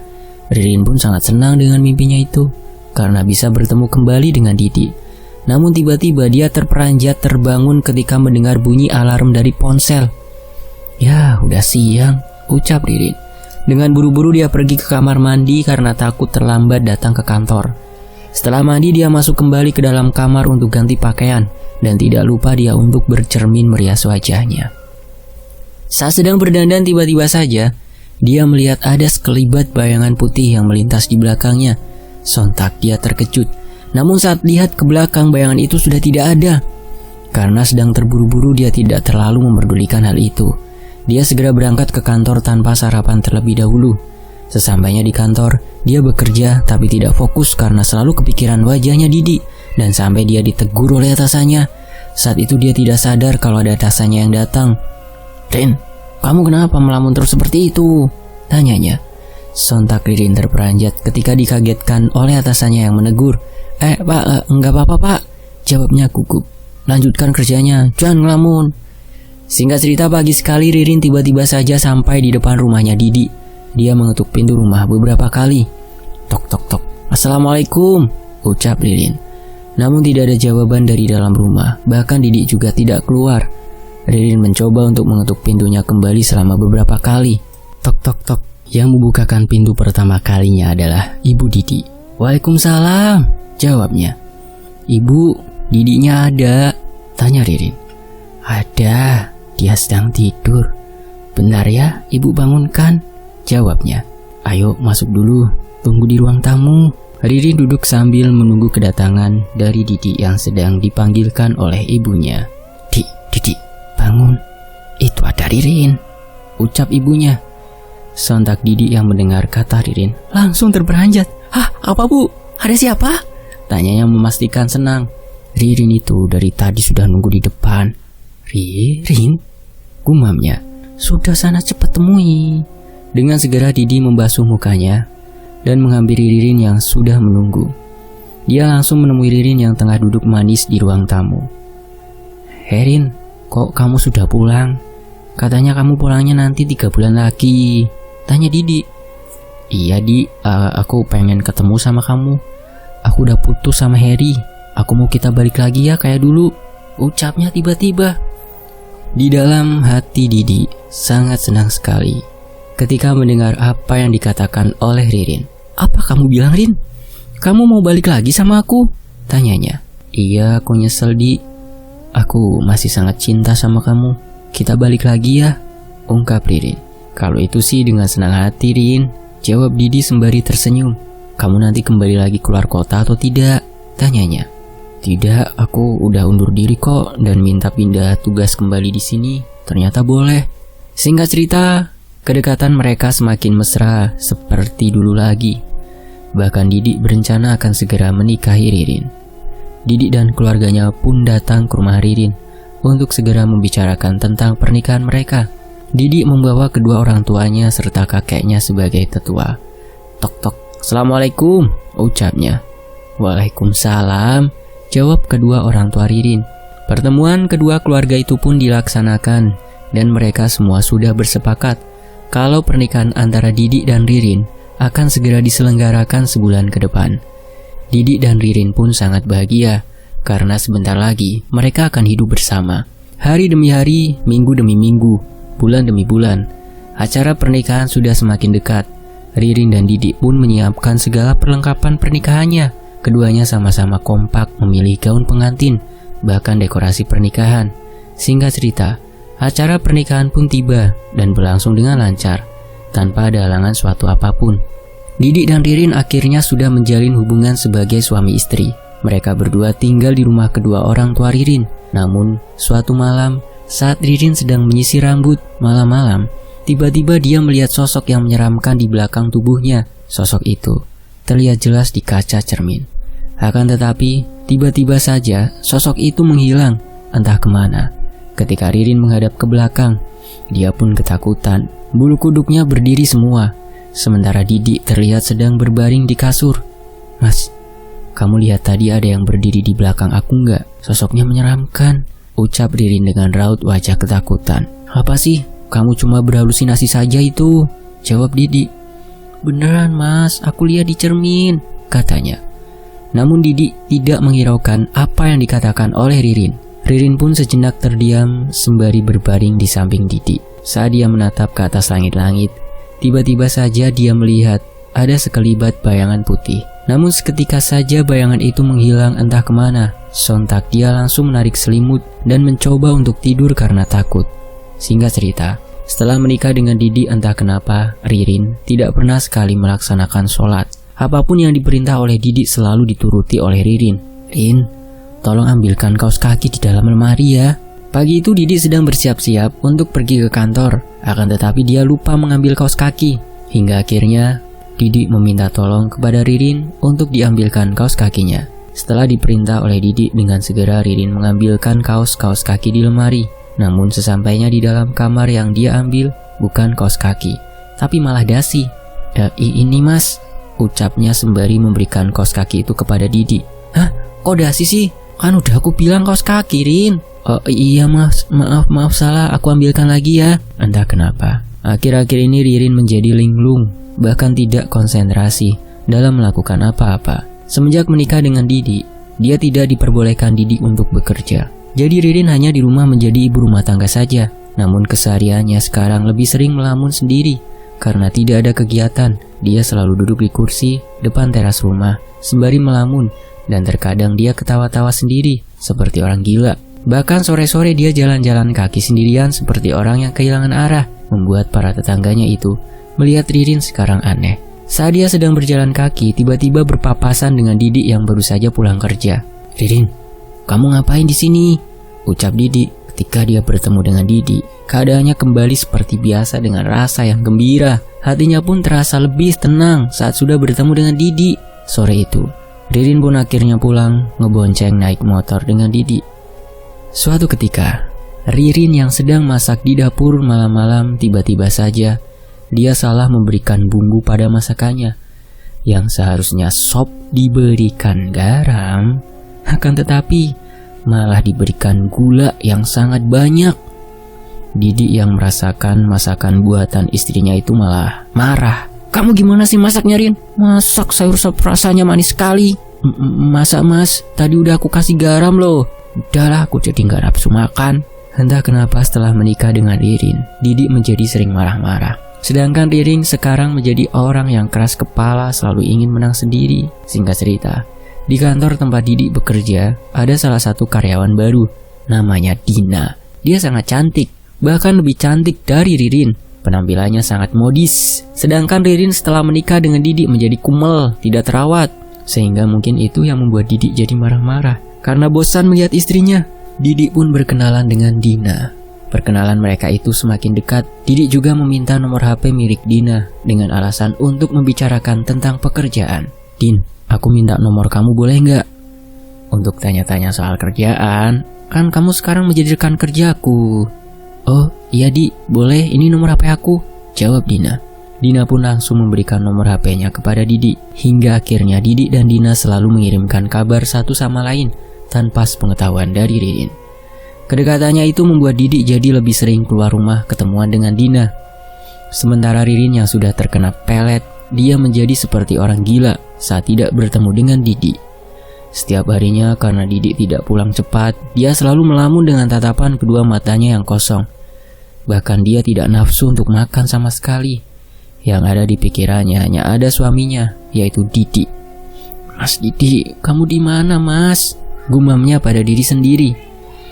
Ririn pun sangat senang dengan mimpinya itu, karena bisa bertemu kembali dengan Didi. Namun tiba-tiba dia terperanjat terbangun ketika mendengar bunyi alarm dari ponsel. Ya, udah siang, ucap Ririn. Dengan buru-buru dia pergi ke kamar mandi karena takut terlambat datang ke kantor. Setelah mandi dia masuk kembali ke dalam kamar untuk ganti pakaian dan tidak lupa dia untuk bercermin merias wajahnya. Saat sedang berdandan tiba-tiba saja dia melihat ada sekelibat bayangan putih yang melintas di belakangnya. Sontak dia terkejut. Namun saat lihat ke belakang bayangan itu sudah tidak ada. Karena sedang terburu-buru dia tidak terlalu memperdulikan hal itu. Dia segera berangkat ke kantor tanpa sarapan terlebih dahulu. Sesampainya di kantor, dia bekerja tapi tidak fokus karena selalu kepikiran wajahnya Didi. Dan sampai dia ditegur oleh atasannya. Saat itu dia tidak sadar kalau ada atasannya yang datang. "Rin, kamu kenapa melamun terus seperti itu?" tanyanya. Sontak Ririn terperanjat ketika dikagetkan oleh atasannya yang menegur. Pak, enggak apa-apa pak," jawabnya gugup. "Lanjutkan kerjanya, jangan ngelamun." Singkat cerita, pagi sekali Ririn tiba-tiba saja sampai di depan rumahnya Didi. Dia mengetuk pintu rumah beberapa kali. "Tok tok tok, Assalamualaikum," ucap Ririn. Namun tidak ada jawaban dari dalam rumah. Bahkan Didi juga tidak keluar. Ririn mencoba untuk mengetuk pintunya kembali selama beberapa kali. Tok tok tok. Yang membukakan pintu pertama kalinya adalah Ibu Didi. "Waalaikumsalam," jawabnya. "Ibu, Didinya ada?" tanya Ririn. "Ada, dia sedang tidur." "Bentar ya, ibu bangunkan," jawabnya. "Ayo masuk dulu, tunggu di ruang tamu." Ririn duduk sambil menunggu kedatangan dari Didi yang sedang dipanggilkan oleh ibunya. Didi, bangun, itu ada Ririn," ucap ibunya. Sontak Didi yang mendengar kata Ririn langsung terperanjat. "Hah, apa bu? Ada siapa?" tanyanya memastikan senang. Ririn itu dari tadi sudah nunggu di depan. "Ririn," gumamnya. "Sudah sana cepat temui." Dengan segera Didi membasuh mukanya dan menghampiri Ririn yang sudah menunggu. Dia langsung menemui Ririn yang tengah duduk manis di ruang tamu. "Rin, kok kamu sudah pulang? Katanya kamu pulangnya nanti 3 bulan lagi," tanya Didi. "Iya Di, aku pengen ketemu sama kamu. Aku udah putus sama Harry. Aku mau kita balik lagi ya kayak dulu," ucapnya tiba-tiba. Di dalam hati Didi sangat senang sekali ketika mendengar apa yang dikatakan oleh Ririn. "Apa kamu bilang, Rin? Kamu mau balik lagi sama aku?" tanyanya. "Iya, aku nyesel Di. Aku masih sangat cinta sama kamu. Kita balik lagi ya," ungkap Ririn. "Kalau itu sih dengan senang hati Rin," jawab Didi sembari tersenyum. "Kamu nanti kembali lagi keluar kota atau tidak?" tanyanya. "Tidak, aku udah undur diri kok dan minta pindah tugas kembali di sini. Ternyata boleh." Singkat cerita, kedekatan mereka semakin mesra seperti dulu lagi. Bahkan Didi berencana akan segera menikahi Ririn. Didi dan keluarganya pun datang ke rumah Ririn untuk segera membicarakan tentang pernikahan mereka. Didi membawa kedua orang tuanya serta kakeknya sebagai tetua. "Tok tok, Assalamualaikum," ucapnya. "Waalaikumsalam," jawab kedua orang tua Ririn. Pertemuan kedua keluarga itu pun dilaksanakan dan mereka semua sudah bersepakat kalau pernikahan antara Didi dan Ririn akan segera diselenggarakan sebulan ke depan. Didi dan Ririn pun sangat bahagia karena sebentar lagi mereka akan hidup bersama. Hari demi hari, minggu demi minggu, bulan demi bulan, acara pernikahan sudah semakin dekat. Ririn dan Didi pun menyiapkan segala perlengkapan pernikahannya. Keduanya sama-sama kompak memilih gaun pengantin, bahkan dekorasi pernikahan. Singkat cerita, acara pernikahan pun tiba dan berlangsung dengan lancar, tanpa ada halangan suatu apapun. Didi dan Ririn akhirnya sudah menjalin hubungan sebagai suami istri. Mereka berdua tinggal di rumah kedua orang tua Ririn. Namun, suatu malam, saat Ririn sedang menyisir rambut malam-malam, tiba-tiba dia melihat sosok yang menyeramkan di belakang tubuhnya. Sosok itu terlihat jelas di kaca cermin. Akan tetapi, tiba-tiba saja sosok itu menghilang, entah kemana. Ketika Ririn menghadap ke belakang, dia pun ketakutan. Bulu kuduknya berdiri semua. Sementara Didi terlihat sedang berbaring di kasur. "Mas, kamu lihat tadi ada yang berdiri di belakang aku nggak? Sosoknya menyeramkan," ucap Ririn dengan raut wajah ketakutan. "Apa sih? Kamu cuma berhalusinasi saja itu," jawab Didi. "Beneran mas, aku lihat di cermin," katanya. Namun Didi tidak menghiraukan apa yang dikatakan oleh Ririn. Ririn pun sejenak terdiam sembari berbaring di samping Didi. Saat dia menatap ke atas langit-langit, tiba-tiba saja dia melihat ada sekelibat bayangan putih Namun seketika saja bayangan itu menghilang entah kemana. Sontak dia langsung menarik selimut dan mencoba untuk tidur karena takut. Singkat cerita, setelah menikah dengan Didi entah kenapa, Ririn tidak pernah sekali melaksanakan sholat. Apapun yang diperintah oleh Didi selalu dituruti oleh Ririn. Rin, tolong ambilkan kaos kaki di dalam lemari ya. Pagi itu Didi sedang bersiap-siap untuk pergi ke kantor. Akan tetapi dia lupa mengambil kaos kaki. Hingga akhirnya Didi meminta tolong kepada Ririn untuk diambilkan kaos kakinya. Setelah diperintah oleh Didi, dengan segera Ririn mengambilkan kaos-kaos kaki di lemari. Namun sesampainya di dalam kamar yang dia ambil bukan kaos kaki, tapi malah dasi. Ini mas, ucapnya sembari memberikan kaos kaki itu kepada Didi. Hah? Kok dasi sih? Kan udah aku bilang kaos kaki, Rin. Oh iya mas, maaf salah, aku ambilkan lagi ya. Entah kenapa, akhir-akhir ini Ririn menjadi linglung, bahkan tidak konsentrasi dalam melakukan apa-apa. Semenjak menikah dengan Didi, dia tidak diperbolehkan Didi untuk bekerja. Jadi Ririn hanya di rumah menjadi ibu rumah tangga saja. Namun kesehariannya sekarang lebih sering melamun sendiri. Karena tidak ada kegiatan, dia selalu duduk di kursi depan teras rumah sembari melamun. Dan terkadang dia ketawa-tawa sendiri seperti orang gila. Bahkan sore-sore dia jalan-jalan kaki sendirian seperti orang yang kehilangan arah, membuat para tetangganya itu melihat Ririn sekarang aneh. Saat dia sedang berjalan kaki, tiba-tiba berpapasan dengan Didi yang baru saja pulang kerja. Ririn, kamu ngapain di sini? Ucap Didi. Ketika dia bertemu dengan Didi, keadaannya kembali seperti biasa dengan rasa yang gembira. Hatinya pun terasa lebih tenang saat sudah bertemu dengan Didi. Sore itu, Ririn pun akhirnya pulang, ngebonceng naik motor dengan Didi. Suatu ketika, Ririn yang sedang masak di dapur malam-malam tiba-tiba saja dia salah memberikan bumbu pada masakannya. Yang seharusnya sop diberikan garam, akan tetapi malah diberikan gula yang sangat banyak. Didi yang merasakan masakan buatan istrinya itu malah marah. Kamu gimana sih masaknya, Rin? Masak sayur sop rasanya manis sekali. Masa mas, tadi udah aku kasih garam loh. Udahlah, aku jadi gak nafsu makan. Entah kenapa setelah menikah dengan Ririn, Didi menjadi sering marah-marah. Sedangkan Ririn sekarang menjadi orang yang keras kepala, selalu ingin menang sendiri. Singkat cerita, di kantor tempat Didi bekerja, ada salah satu karyawan baru, namanya Dina. Dia sangat cantik, bahkan lebih cantik dari Ririn. Penampilannya sangat modis. Sedangkan Ririn setelah menikah dengan Didi menjadi kumel, tidak terawat. Sehingga mungkin itu yang membuat Didi jadi marah-marah. Karena bosan melihat istrinya, Didi pun berkenalan dengan Dina. Perkenalan mereka itu semakin dekat. Didi juga meminta nomor HP milik Dina dengan alasan untuk membicarakan tentang pekerjaan. Din, aku minta nomor kamu boleh nggak? Untuk tanya-tanya soal kerjaan. Kan kamu sekarang menjadi rekan kerjaku. Oh iya Di, boleh, ini nomor HP aku, jawab Dina. Dina pun langsung memberikan nomor HP-nya kepada Didi. Hingga akhirnya Didi dan Dina selalu mengirimkan kabar satu sama lain tanpa sepengetahuan dari Ririn. Kedekatannya itu membuat Didi jadi lebih sering keluar rumah ketemuan dengan Dina. Sementara Ririn yang sudah terkena pelet, dia menjadi seperti orang gila saat tidak bertemu dengan Didi. Setiap harinya karena Didi tidak pulang cepat, dia selalu melamun dengan tatapan kedua matanya yang kosong. Bahkan dia tidak nafsu untuk makan sama sekali. Yang ada di pikirannya hanya ada suaminya, yaitu Didi. Mas Didi, kamu di mana mas? Gumamnya pada diri sendiri.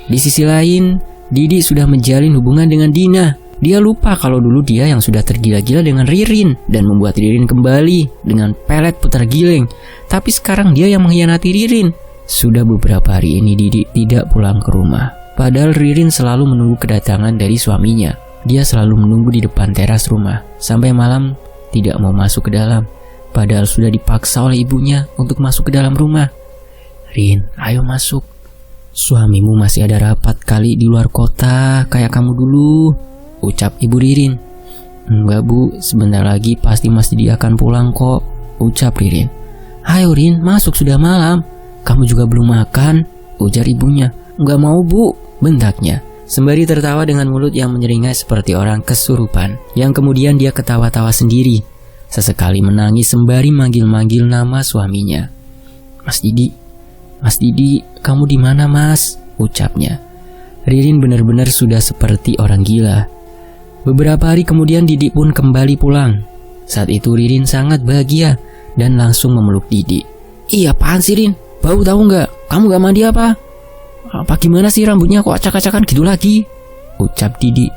Di sisi lain, Didi sudah menjalin hubungan dengan Dina. Dia lupa kalau dulu dia yang sudah tergila-gila dengan Ririn dan membuat Ririn kembali dengan pelet putar giling. Tapi sekarang dia yang mengkhianati Ririn. Sudah beberapa hari ini Didi tidak pulang ke rumah. Padahal Ririn selalu menunggu kedatangan dari suaminya. Dia selalu menunggu di depan teras rumah sampai malam, tidak mau masuk ke dalam. Padahal sudah dipaksa oleh ibunya untuk masuk ke dalam rumah. Rin, ayo masuk. Suamimu masih ada rapat kali di luar kota kayak kamu dulu, ucap ibu Ririn. Enggak bu, sebentar lagi pasti Mas Didi akan pulang kok, ucap Ririn. Ayo Rin, masuk sudah malam. Kamu juga belum makan, ujar ibunya. Enggak mau bu, bentaknya. Sembari tertawa dengan mulut yang menyeringai seperti orang kesurupan. Yang kemudian dia ketawa-tawa sendiri. Sesekali menangis sembari manggil-manggil nama suaminya. Mas Didi, kamu di mana mas? Ucapnya. Ririn benar-benar sudah seperti orang gila. Beberapa hari kemudian Didi pun kembali pulang. Saat itu Ririn sangat bahagia dan langsung memeluk Didi. "Iya, apaan sih, Rin? Bau tahu nggak? Kamu nggak mandi apa? Apa gimana sih rambutnya kok acak-acakan gitu lagi?" ucap Didi.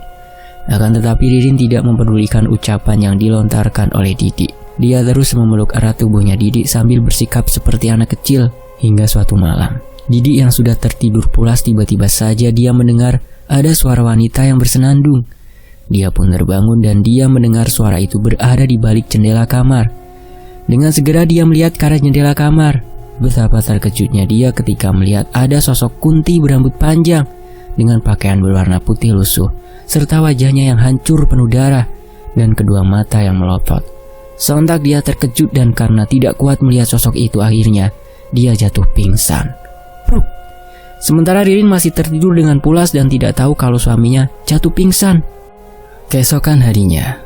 Akan tetapi Ririn tidak mempedulikan ucapan yang dilontarkan oleh Didi. Dia terus memeluk erat tubuhnya Didi sambil bersikap seperti anak kecil. Hingga suatu malam, Didi yang sudah tertidur pulas tiba-tiba saja dia mendengar ada suara wanita yang bersenandung. Dia pun terbangun dan dia mendengar suara itu berada di balik jendela kamar. Dengan segera dia melihat ke arah jendela kamar. Betapa terkejutnya dia ketika melihat ada sosok Kunti berambut panjang dengan pakaian berwarna putih lusuh, serta wajahnya yang hancur penuh darah dan kedua mata yang melotot. Sontak dia terkejut dan karena tidak kuat melihat sosok itu akhirnya dia jatuh pingsan. Pruk. Sementara Ririn masih tertidur dengan pulas dan tidak tahu kalau suaminya jatuh pingsan. Keesokan harinya,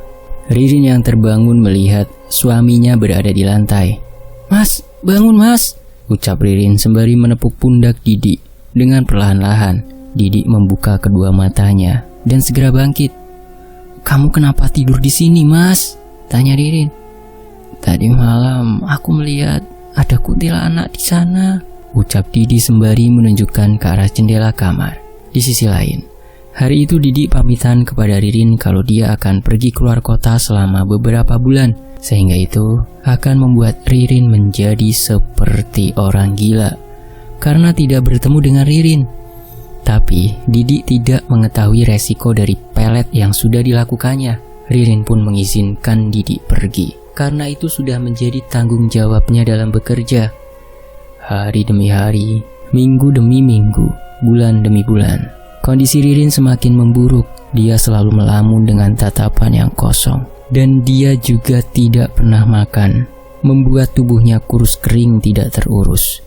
Ririn yang terbangun melihat suaminya berada di lantai. "Mas, bangun mas," ucap Ririn sembari menepuk pundak Didi. Dengan perlahan-lahan, Didi membuka kedua matanya dan segera bangkit. "Kamu kenapa tidur di sini, Mas?" tanya Ririn. "Tadi malam aku melihat ada kuntilanak di sana," ucap Didi sembari menunjukkan ke arah jendela kamar. Di sisi lain, hari itu Didi pamitan kepada Ririn kalau dia akan pergi keluar kota selama beberapa bulan, sehingga itu akan membuat Ririn menjadi seperti orang gila karena tidak bertemu dengan Ririn. Tapi Didi tidak mengetahui resiko dari pelet yang sudah dilakukannya. Ririn pun mengizinkan Didi pergi karena itu sudah menjadi tanggung jawabnya dalam bekerja. Hari demi hari, minggu demi minggu, bulan demi bulan, kondisi Ririn semakin memburuk. Dia selalu melamun dengan tatapan yang kosong dan dia juga tidak pernah makan, membuat tubuhnya kurus kering tidak terurus.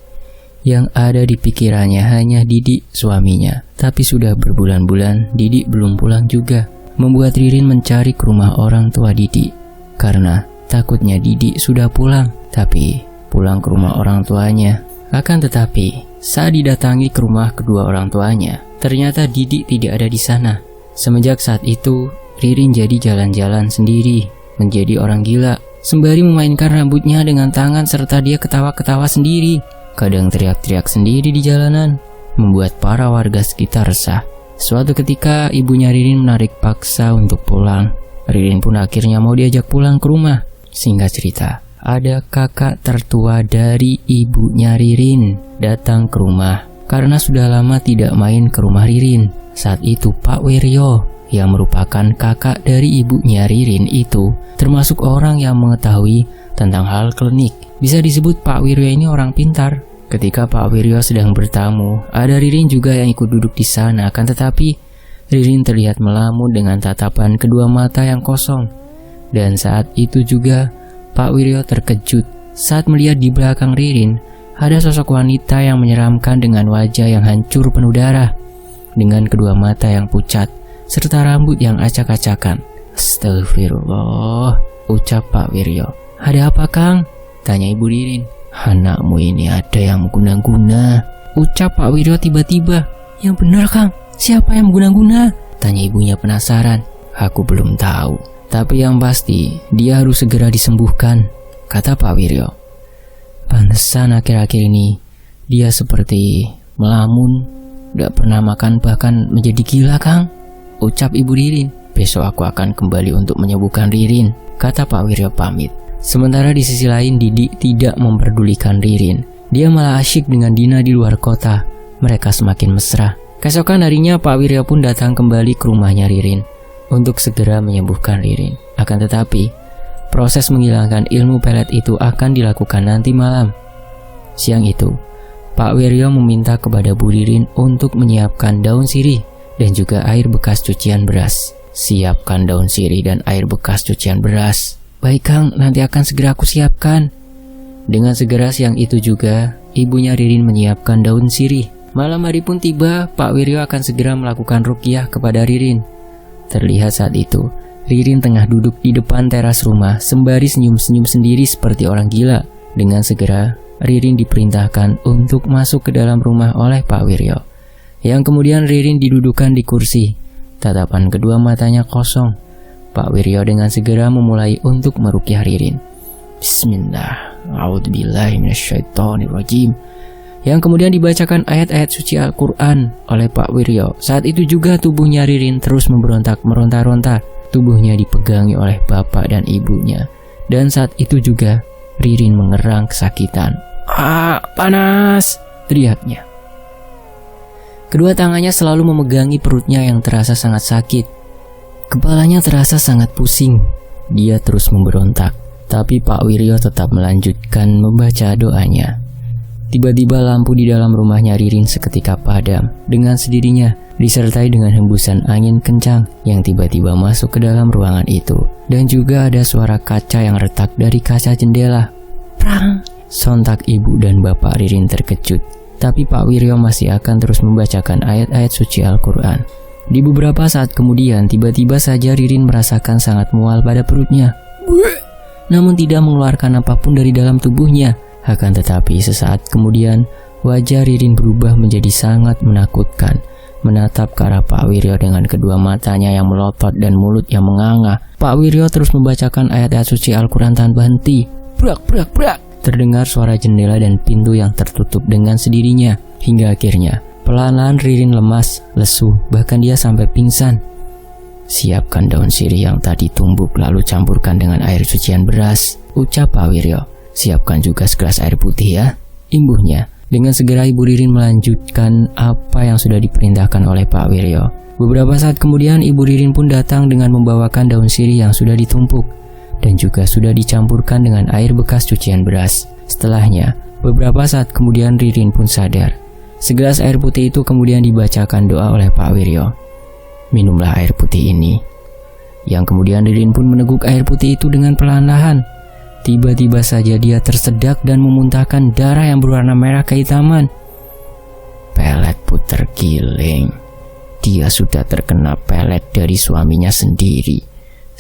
Yang ada di pikirannya hanya Didi suaminya. Tapi sudah berbulan-bulan Didi belum pulang juga, membuat Ririn mencari ke rumah orang tua Didi karena takutnya Didi sudah pulang, tapi pulang ke rumah orang tuanya. Akan tetapi saat didatangi ke rumah kedua orang tuanya, ternyata Didi tidak ada di sana. Semenjak saat itu Ririn jadi jalan-jalan sendiri, menjadi orang gila, sembari memainkan rambutnya dengan tangan serta dia ketawa-ketawa sendiri. Kadang teriak-teriak sendiri di jalanan, membuat para warga sekitar resah. Suatu ketika ibunya Ririn menarik paksa untuk pulang. Ririn pun akhirnya mau diajak pulang ke rumah. Singkat cerita, ada kakak tertua dari ibunya Ririn datang ke rumah karena sudah lama tidak main ke rumah Ririn. Saat itu Pak Wiryo yang merupakan kakak dari ibunya Ririn itu termasuk orang yang mengetahui tentang hal klinik. Bisa disebut Pak Wiryo ini orang pintar. Ketika Pak Wiryo sedang bertamu, ada Ririn juga yang ikut duduk di sana. Akan tetapi Ririn terlihat melamun dengan tatapan kedua mata yang kosong. Dan saat itu juga Pak Wiryo terkejut saat melihat di belakang Ririn ada sosok wanita yang menyeramkan dengan wajah yang hancur penuh darah, dengan kedua mata yang pucat serta rambut yang acak-acakan. "Astagfirullah," ucap Pak Wiryo. "Ada apa, Kang?" tanya Ibu Ririn. "Anakmu ini ada yang mengguna-guna," ucap Pak Wiryo tiba-tiba. "Yang benar, Kang, siapa yang mengguna-guna?" tanya ibunya penasaran. "Aku belum tahu, tapi yang pasti dia harus segera disembuhkan," kata Pak Wiryo. "Pantesan akhir-akhir ini dia seperti melamun, gak pernah makan bahkan menjadi gila, Kang," ucap Ibu Ririn. "Besok aku akan kembali untuk menyembuhkan Ririn," kata Pak Wiryo pamit. Sementara di sisi lain Didi tidak memperdulikan Ririn. Dia malah asyik dengan Dina di luar kota. Mereka semakin mesra. Keesokan harinya Pak Wiryo pun datang kembali ke rumahnya Ririn untuk segera menyembuhkan Ririn. Akan tetapi proses menghilangkan ilmu pelet itu akan dilakukan nanti malam. Siang itu Pak Wiryo meminta kepada Bu Ririn untuk menyiapkan daun sirih dan juga air bekas cucian beras. "Siapkan daun sirih dan air bekas cucian beras." "Baik, Kang, nanti akan segera aku siapkan." Dengan segera siang itu juga, ibunya Ririn menyiapkan daun sirih. Malam hari pun tiba, Pak Wiryo akan segera melakukan ruqyah kepada Ririn. Terlihat saat itu, Ririn tengah duduk di depan teras rumah sembari senyum-senyum sendiri seperti orang gila. Dengan segera, Ririn diperintahkan untuk masuk ke dalam rumah oleh Pak Wiryo. Yang kemudian Ririn didudukan di kursi. Tatapan kedua matanya kosong. Pak Wiryo dengan segera memulai untuk meruqyah Ririn. "Bismillah, A'udzubillahi minasyaitonirrajim. Yang kemudian dibacakan ayat-ayat suci Al-Quran oleh Pak Wiryo. Saat itu juga tubuhnya Ririn terus memberontak, meronta-ronta. Tubuhnya dipegangi oleh bapak dan ibunya. Dan saat itu juga Ririn mengerang kesakitan. Panas! Teriaknya. Kedua tangannya selalu memegangi perutnya yang terasa sangat sakit. Kepalanya terasa sangat pusing. Dia terus memberontak. Tapi Pak Wiryo tetap melanjutkan membaca doanya. Tiba-tiba lampu di dalam rumahnya Ririn seketika padam dengan sendirinya, disertai dengan hembusan angin kencang yang tiba-tiba masuk ke dalam ruangan itu. Dan juga ada suara kaca yang retak dari kaca jendela. Prang! Sontak ibu dan bapak Ririn terkejut. Tapi Pak Wiryo masih akan terus membacakan ayat-ayat suci Al-Quran. Di beberapa saat kemudian, tiba-tiba saja Ririn merasakan sangat mual pada perutnya. Namun tidak mengeluarkan apapun dari dalam tubuhnya. Akan tetapi sesaat kemudian, wajah Ririn berubah menjadi sangat menakutkan. Menatap ke arah Pak Wiryo dengan kedua matanya yang melotot dan mulut yang menganga. Pak Wiryo terus membacakan ayat-ayat suci Al-Quran tanpa henti. Brak, brak, brak. Terdengar suara jendela dan pintu yang tertutup dengan sendirinya. Hingga akhirnya, pelan-pelan Ririn lemas, lesu, bahkan dia sampai pingsan. Siapkan daun sirih yang tadi tumbuk lalu campurkan dengan air cucian beras, ucap Pak Wiryo. Siapkan juga segelas air putih ya, imbuhnya. Dengan segera Ibu Ririn melanjutkan apa yang sudah diperintahkan oleh Pak Wiryo. Beberapa saat kemudian Ibu Ririn pun datang dengan membawakan daun sirih yang sudah ditumpuk dan juga sudah dicampurkan dengan air bekas cucian beras. Setelahnya, beberapa saat kemudian Ririn pun sadar. Segelas air putih itu kemudian dibacakan doa oleh Pak Wiryo. Minumlah air putih ini. Yang kemudian Ririn pun meneguk air putih itu dengan perlahan-lahan. Tiba-tiba saja dia tersedak dan memuntahkan darah yang berwarna merah kehitaman. Pelet puter giling. Dia sudah terkena pelet dari suaminya sendiri,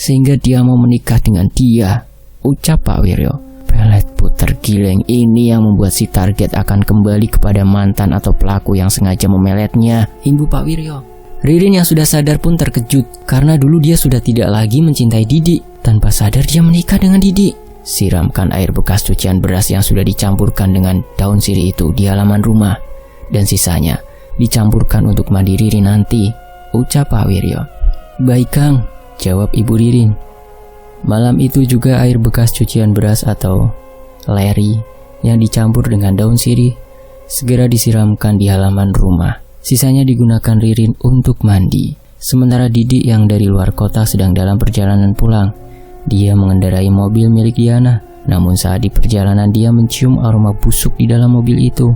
sehingga dia mau menikah dengan dia, ucap Pak Wiryo. Pelet puter giling ini yang membuat si target akan kembali kepada mantan atau pelaku yang sengaja memeletnya, imbu Pak Wiryo. Ririn yang sudah sadar pun terkejut, karena dulu dia sudah tidak lagi mencintai Didi. Tanpa sadar dia menikah dengan Didi. Siramkan air bekas cucian beras yang sudah dicampurkan dengan daun sirih itu di halaman rumah, dan sisanya dicampurkan untuk mandi Ririn nanti, ucap Pak Wiryo. Baik Kang, jawab Ibu Ririn. Malam itu juga air bekas cucian beras atau leri yang dicampur dengan daun sirih segera disiramkan di halaman rumah. Sisanya digunakan Ririn untuk mandi. Sementara Didi yang dari luar kota sedang dalam perjalanan pulang. Dia mengendarai mobil milik Diana. Namun saat di perjalanan dia mencium aroma busuk di dalam mobil itu.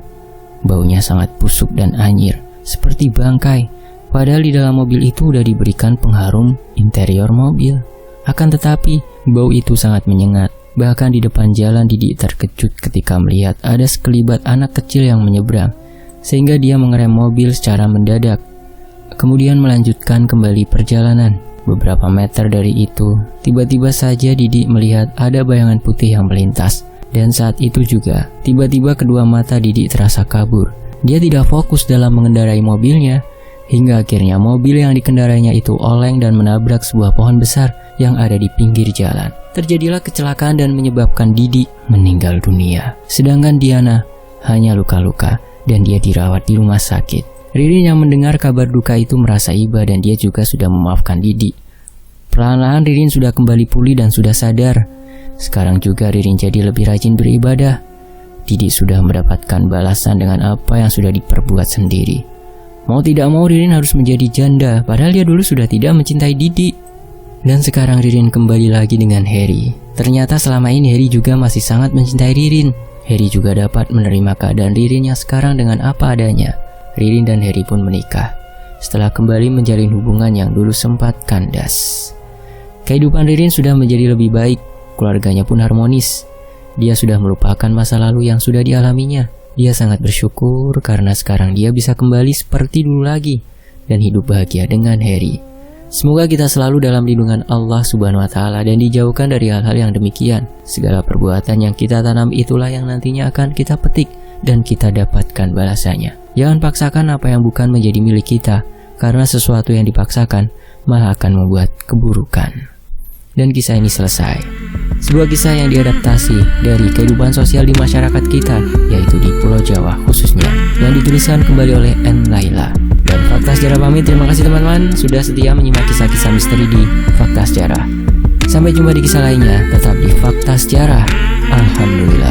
Baunya sangat busuk dan anyir, seperti bangkai. Padahal di dalam mobil itu sudah diberikan pengharum interior mobil. Akan tetapi, bau itu sangat menyengat. Bahkan di depan jalan Didi terkejut ketika melihat ada sekelibat anak kecil yang menyeberang. Sehingga dia mengerem mobil secara mendadak. Kemudian melanjutkan kembali perjalanan. Beberapa meter dari itu, tiba-tiba saja Didi melihat ada bayangan putih yang melintas. Dan saat itu juga, tiba-tiba kedua mata Didi terasa kabur. Dia tidak fokus dalam mengendarai mobilnya, hingga akhirnya mobil yang dikendarainya itu oleng dan menabrak sebuah pohon besar yang ada di pinggir jalan. Terjadilah kecelakaan dan menyebabkan Didi meninggal dunia. Sedangkan Diana hanya luka-luka dan dia dirawat di rumah sakit. Ririn yang mendengar kabar duka itu merasa iba dan dia juga sudah memaafkan Didi. Perlahan-lahan Ririn sudah kembali pulih dan sudah sadar. Sekarang juga Ririn jadi lebih rajin beribadah. Didi sudah mendapatkan balasan dengan apa yang sudah diperbuat sendiri. Mau tidak mau Ririn harus menjadi janda, padahal dia dulu sudah tidak mencintai Didi. Dan sekarang Ririn kembali lagi dengan Harry. Ternyata selama ini Harry juga masih sangat mencintai Ririn. Harry juga dapat menerima keadaan Ririn yang sekarang dengan apa adanya. Ririn dan Harry pun menikah setelah kembali menjalin hubungan yang dulu sempat kandas. Kehidupan Ririn sudah menjadi lebih baik, keluarganya pun harmonis. Dia sudah melupakan masa lalu yang sudah dialaminya. Dia sangat bersyukur karena sekarang dia bisa kembali seperti dulu lagi dan hidup bahagia dengan Harry. Semoga kita selalu dalam lindungan Allah Subhanahu wa Ta'ala dan dijauhkan dari hal-hal yang demikian. Segala perbuatan yang kita tanam itulah yang nantinya akan kita petik dan kita dapatkan balasannya. Jangan paksakan apa yang bukan menjadi milik kita, karena sesuatu yang dipaksakan malah akan membuat keburukan. Dan kisah ini selesai. sebuah kisah yang diadaptasi dari kehidupan sosial di masyarakat kita, yaitu di Pulau Jawa khususnya, yang dituliskan kembali oleh N. Laila. Dan Fakta Sejarah pamit, terima kasih teman-teman sudah setia menyimak kisah-kisah misteri di Fakta Sejarah. Sampai jumpa di kisah lainnya, tetap di Fakta Sejarah. Alhamdulillah.